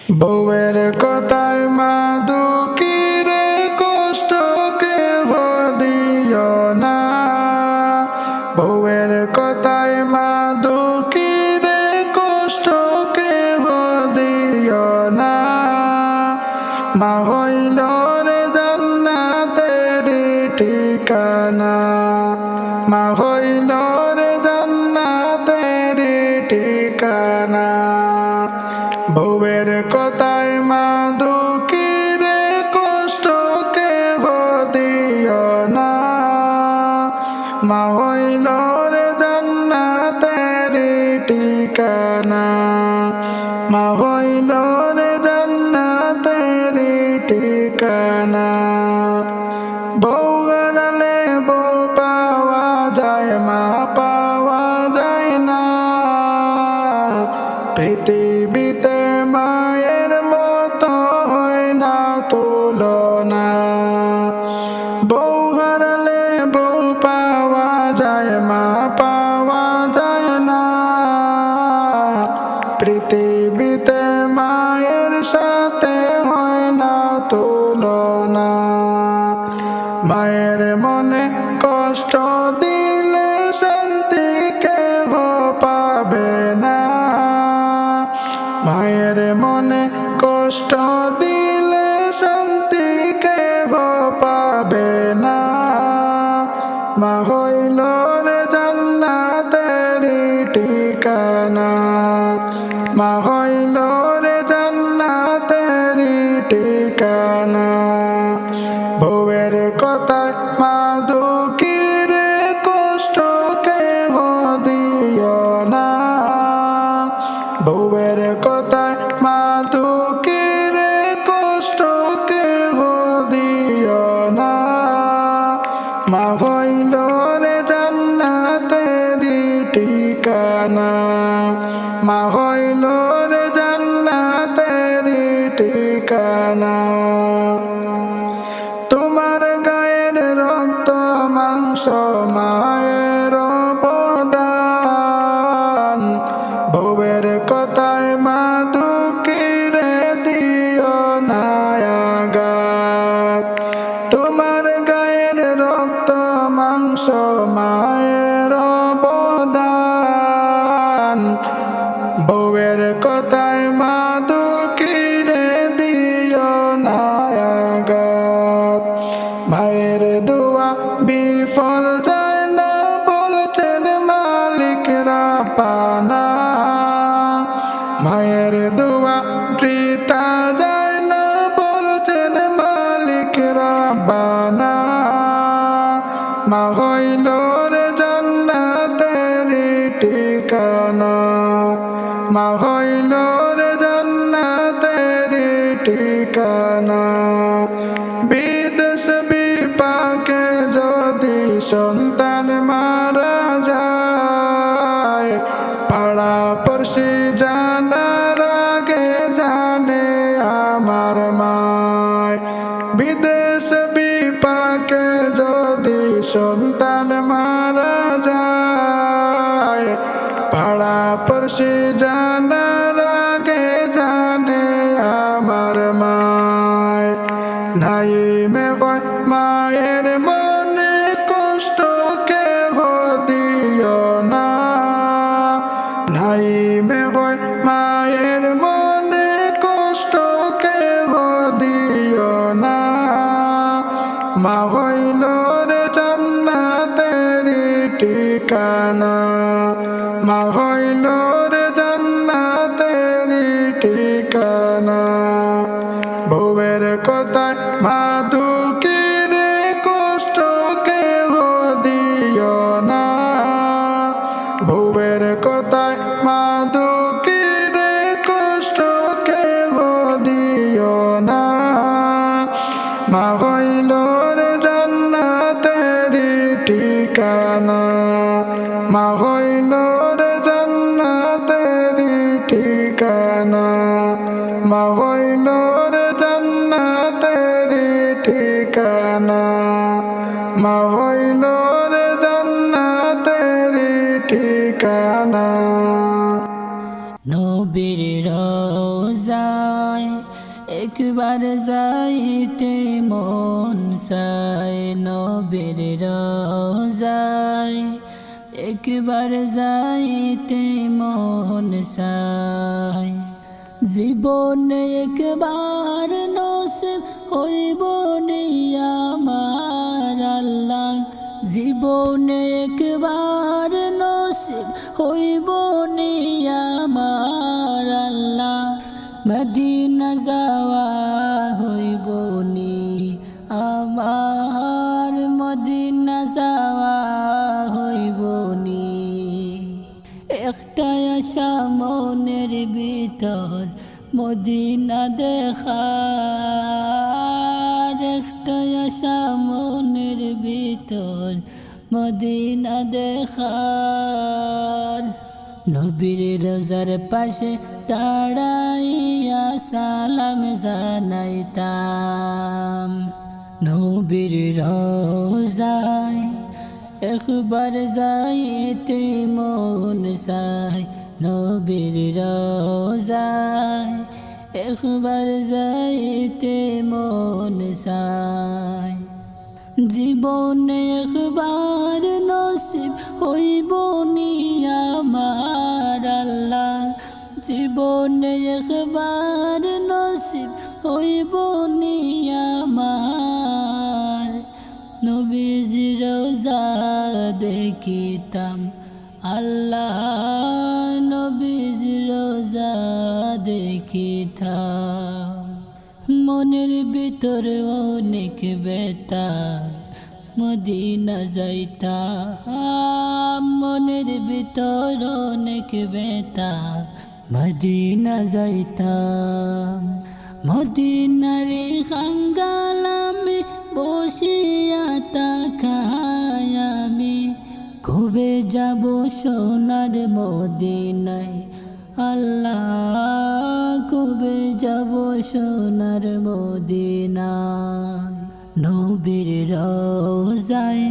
বউয়ের কথায় মা দুঃখী রে, কষ্ট কেহ দিও না। বউয়ের কথায় মা দুঃখী রে, কষ্ট কেহ দিও না। মা হইল রে জান্নাতের ঠিকানা, মা হইল রে জান্নাতের ঠিকানা। বউয়ের কথায় মা দুঃখী রে, কষ্ট কেহ দিও না। মা হইল রে জান্নাতের ঠিকানা, মা হইল রে জান্নাতের ঠিকানা। বউ হারালে বউ পাওয়া যায়, মা পাওয়া যায় না। পৃথিবীতে মায়ের মতো হয় না তুলনা। বউ হারালে বউ পাওয়া যায়, মা পাওয়া যায় না। পৃথিবীতে মায়ের সাথে হয় না তুলনা। মায়ের মনে কষ্ট দিলে শান্তি কেহ পাবে না। মায়ের মনে কষ্ট দিলে শান্তি কেহ পাবে না। মা হইল রে জান্নাতের ঠিকানা, মা হইল রে জান্নাতের ঠিকানা। বউয়ের কথায় মা দুঃখী রে, কষ্ট কেহ দিও না। বউয়ের কথায় মা দুঃখী রে, কষ্ট কেহ দিও না। মা হইল রে জান্নাতের ঠিকানা, মা হইল রে জান্নাতের ঠিকানা। তোমার গায়ের রক্ত মাংস মায়ের অবদান। বউয়ের কথায় মা দুঃখী রে, দিও না আঘাত। তোমার গায়ের রক্ত মাংস মায়ের অবদান। বউয়ের কথায় মা দুঃখী রে, দিও না আঘাত। মায়ের দোয়া বিফল যায় না, বলছেন মালিক রাব্বানা। মায়ের দোয়া বৃথা যায় না, বলছেন মালিক রাব্বানা। মা হইল রে জান্নাতের ঠিকানা, মা হইল রে জান্নাতের ঠিকানা। বিদেশ বিপাকে যদি সন্তান মারা যায়, পাড়া পড়শি জানার আগে জানে আমার মায়। বিদেশ বিপাকে যদি সন্তান মারা যায়, পাড়া পড়শি জানার আগে জানে আমার মায়। নাই মে কয় মায়ের মনে কষ্ট কেহ দিও না। নাই মে কয় মায়ের মনে কষ্ট কেহ দিও না। মা হইল রে জান্নাতের ঠিকানা, মা হইল রে জান্নাতের ঠিকানা। বউয়ের কথায় মা দুঃখী রে, কষ্ট কেহ দিও না। বউয়ের কথায় মা দুঃখী রে, কষ্ট কেহ দিও না। মা হইল রে জান্নাতের ঠিকানা, মা হইল রে জান্নাতের ঠিকানা, মা হইল রে জান্নাতের ঠিকানা, মা হইল রে জান্নাতের ঠিকানা। নবীর রওজা রোজায় একবার যাইতে মন চায়, নবীর রোজায় একবার যাইতে মন চায়। জীবনে একবার নসিব হইব নি আমার আল্লাহ, জীবনে একবার নসিব হইব নি আমার আল্লাহ। মদিনা যাওয়া হইব নি আমার, মদিনা যাওয়া হইব নি। একটাই আশা মনের ভিতর মদিনা দেখার, একটাই আশা মনের ভিতর মদিনা দেখার। নবীর রোজার পাশে দাঁড়াইয়া সালাম জানাইতাম, নবীর রোজায় একবার যাইতে মন চায়, নবীর রোজায় একবার যাইতে মন চায়। জীবনে একবার নসিব হইব নি আমার আল্লাহ, জীবনে একবার নসিব হইব নি আমার। নবীজির রোজা দেখিতাম আল্লাহ, নবীজির রোজা দেখিতাম। মনের ভিতর অনেক ব্যথা মদিনা যাইতাম, মনের ভিতর অনেক ব্যথা মদিনা যাইতাম। মদিনারে খাঙ্গালামে বসিয়া তাকাই আমি, কবে যাব সোনার মদিনায় আল্লাহ, কবে যাব সোনার মদিনায়। নবীর রোজায়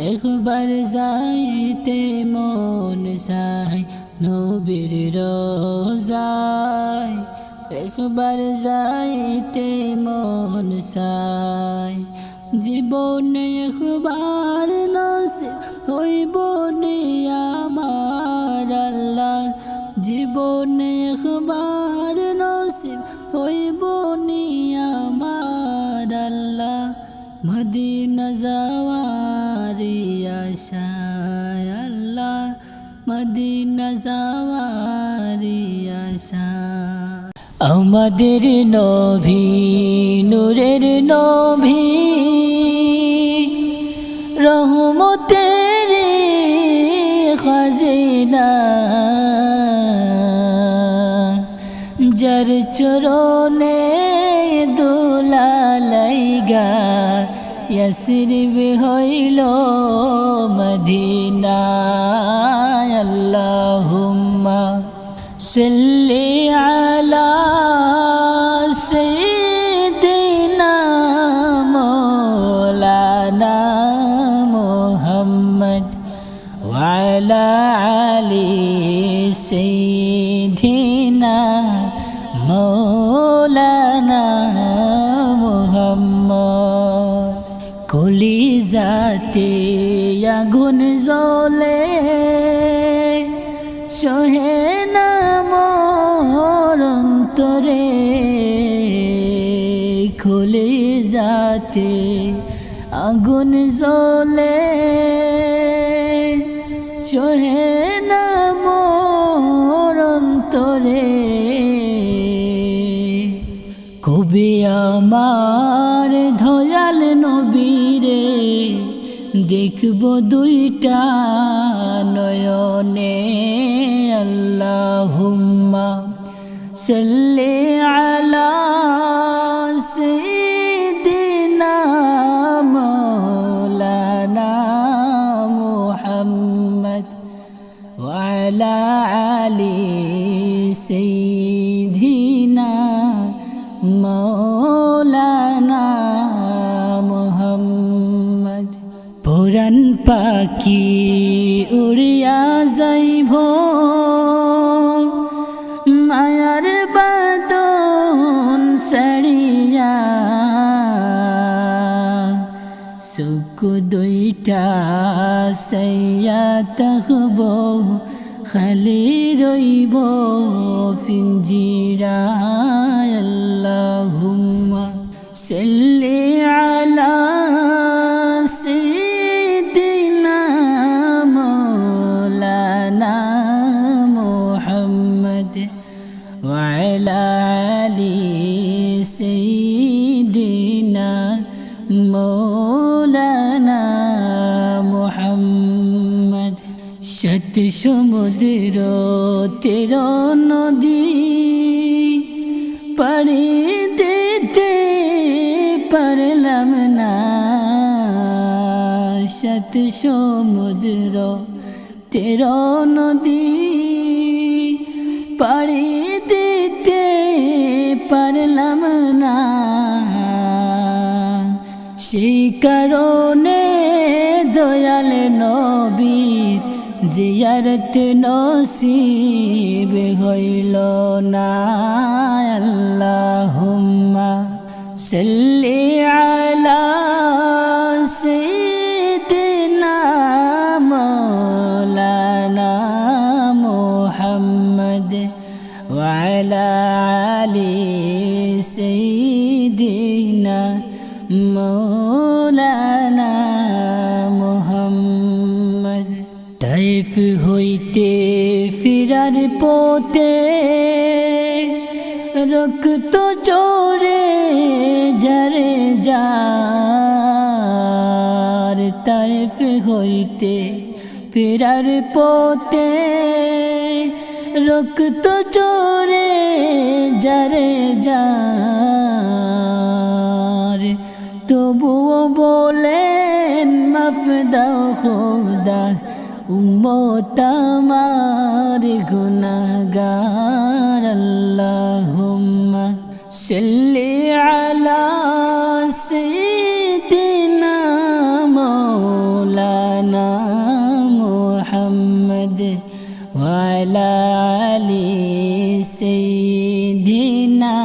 একবার যাইতে মন চায়, নবীর রোজায় একবার যাইতে মন চায়। জীবনে একবার নসিব হইব নি আমার আল্লাহ, জীবনে একবার নসিব হইব নি আমার আল্লাহ। মদিনা যাওয়ারি আশায় আল্লাহ, মদিনা যাওয়ারি আশা। আমাদের নবী নূরের নবী, রহমতের খাজিনা, যার চরণে দোলা লাইগা ইয়াসরিব হইল মদিনা। আল্লাহুম্মা সাল্লি আলা সাইয়্যিদিনা মাওলানা মুহাম্মদ ওয়া আলা আলি সাইয়্যিদিনা মাওলানা মুহাম্মদ। কলিজাতে আগুন জ্বলে সহে না মোর অন্তরে, কলিজাতে আগুন জ্বলে সহে না মোর অন্তরে। কবে আমার দয়াল নবীরে দেখব দুইটা নয়নে। আল্লাহুম্মা সাল্লি আলা সাইয়্যিদিনা মাওলানা মুহাম্মদ ওয়া আলা আলি সাইয়্যিদিনা মাওলানা মুহাম্মদ। পুরান পাখি উড়িয়া যাইব মায়ার বাদল দুইটা সাইয়া থাকবো খালি রইব পিঞ্জিরায় আল্লাহুম্মা সাল্লি আলা সাইয়্যিদিনা মাওলানা মুহাম্মদ ওয়া আলা আলি সাইয়্যিদিনা মাওলানা মুহাম্মদ শত সমুদ্র তের নদী পাড়ি দিতে পারলাম না শত সমুদ্র তের নদী পাড়ি দিতে পারলাম না সেই কারণে দয়াল নবীর জিয়ারত নসিব হইল না আল্লাহুম্মা সাল্লি আলা সাইয়্যিদিনা মাওলানা মুহাম্মদ ওয়া আলা আলি সাইয়্যিদিনা মাওলানা মুহাম্মদ তাইফ হইতে ফিরার পথে রক্ত চোরে ঝরে যার তাইফ হইতে ফিরার পথে রক্ত চোরে ঝরে যার তবুও বলেন মাফ দাও খোদা উম্মত আমার গুনাহগার আল্লাহুম্মা সাল্লি আলা সাইয়্যিদিনা মাওলানা মুহাম্মদ ওয়া আলা আলি সাইয়্যিদিনা